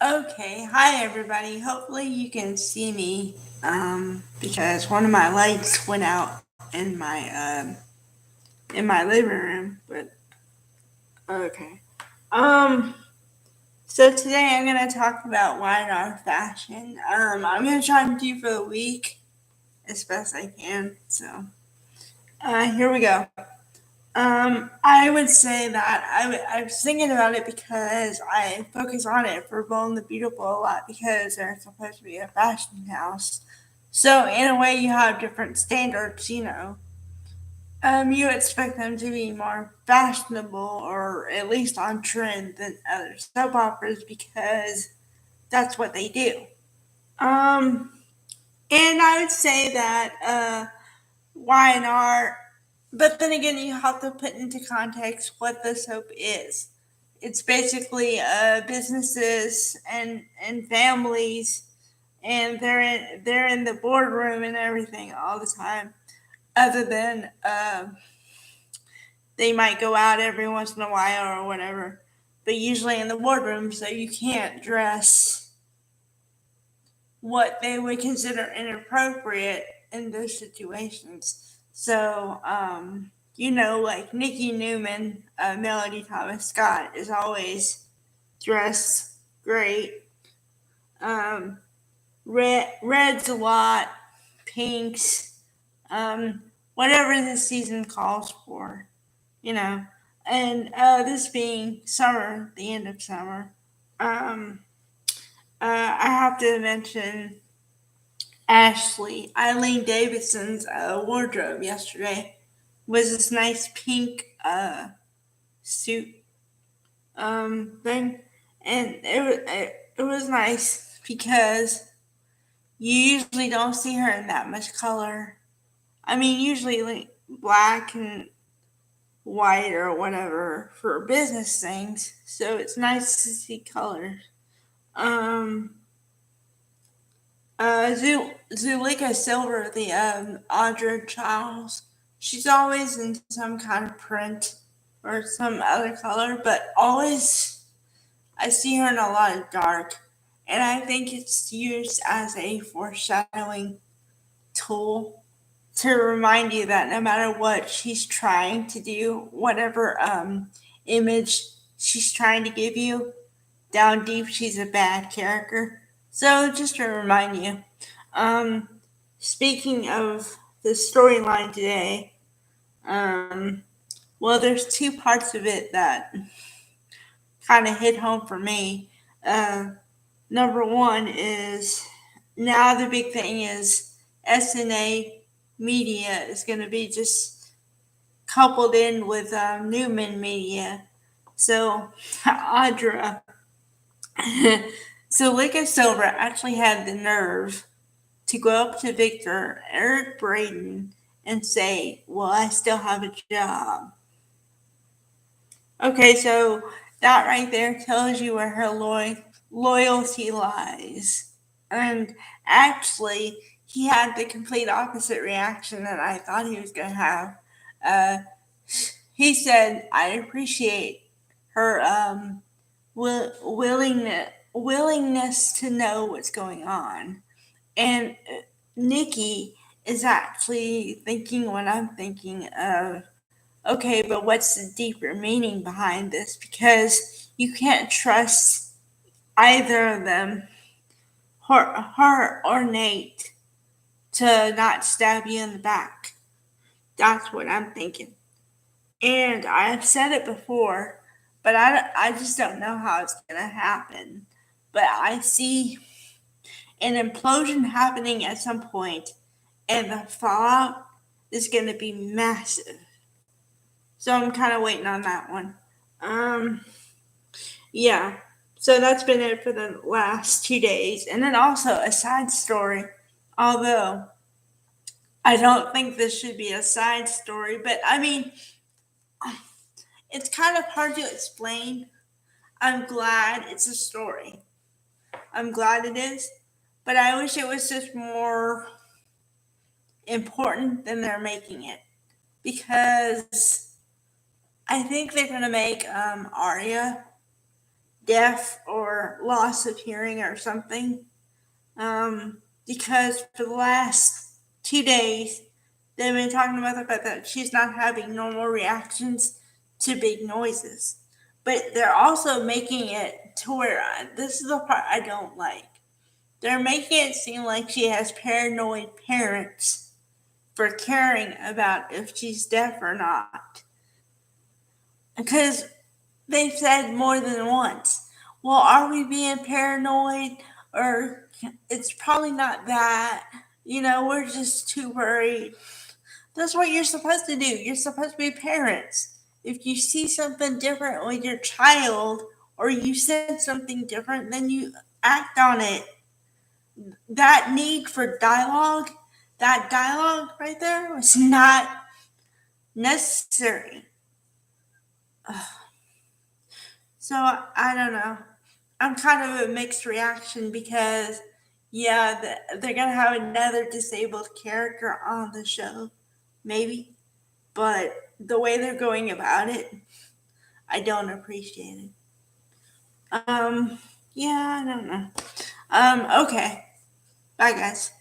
Okay, hi everybody. Hopefully you can see me because one of my lights went out in my living room. But okay. Um so today I'm gonna talk about Y&R Fashion. I'm gonna try and do for the week as best I can. So here we go. I would say that I was thinking about it because I focus on it for Bold and the Beautiful a lot because they're supposed to be a fashion house. So in a way, you have different standards. You expect them to be more fashionable or at least on trend than other soap operas because that's what they do. Um, and I would say that Y&R. But then again, you have to put into context what the soap is. It's basically businesses and families, and they're in the boardroom and everything all the time. Other than they might go out every once in a while or whatever, but usually in the boardroom, so you can't dress what they would consider inappropriate in those situations. So, like Nikki Newman, Melody Thomas Scott is always dressed great. Um, red's a lot, pinks, whatever the season calls for, you know. And this being summer, the end of summer, um, I have to mention Ashley Eileen Davidson's wardrobe yesterday was this nice pink suit thing, and it was nice because you usually don't see her in that much color. I mean, usually like black and white or whatever for business things, so it's nice to see colors. Um, Zulika Silver, the Audra Charles, she's always in some kind of print or some other color, but always I see her in a lot of dark. And I think it's used as a foreshadowing tool to remind you that no matter what she's trying to do, whatever image she's trying to give you, down deep she's a bad character. So just to remind you. Um, Speaking of the storyline today, um, well, there's two parts of it that kind of hit home for me. Uh, Number one is now the big thing is SNA media is going to be just coupled in with Newman media. So Audra, so Lika Silver actually had the nerve to go up to Victor, Eric Braden, and say, "Well, I still have a job." Okay, so that right there tells you where her loyalty lies. And actually, he had the complete opposite reaction that I thought he was going to have. Uh, he said, "I appreciate her willingness to know what's going on." And Nikki is actually thinking what I'm thinking of. Okay, but what's the deeper meaning behind this? Because you can't trust either of them, her or Nate, to not stab you in the back. That's what I'm thinking. And I've said it before, but I just don't know how it's going to happen. But I see an implosion happening at some point, and the fallout is going to be massive. So I'm kind of waiting on that one. Um, yeah. So that's been it for the last 2 days. And then also a side story, although I don't think this should be a side story, but I mean, it's kind of hard to explain. I'm glad it's a story. I'm glad it is, but I wish it was just more important than they're making it because I think they're going to make Arya deaf or loss of hearing or something. Because for the last 2 days, they've been talking about the fact that she's not having normal reactions to big noises. But they're also making it to where this is the part I don't like. They're making it seem like she has paranoid parents for caring about if she's deaf or not. Because they've said more than once, well, are we being paranoid? Or it's probably not that. We're just too worried. That's what you're supposed to do. You're supposed to be parents. If you see something different with your child or you sense something different, then you act on it. That need for dialogue, that dialogue right there was not necessary. So I don't know. I'm kind of a mixed reaction because, yeah, they're going to have another disabled character on the show, maybe. But the way they're going about it, I don't appreciate it. Yeah, I don't know. Okay. Bye, guys.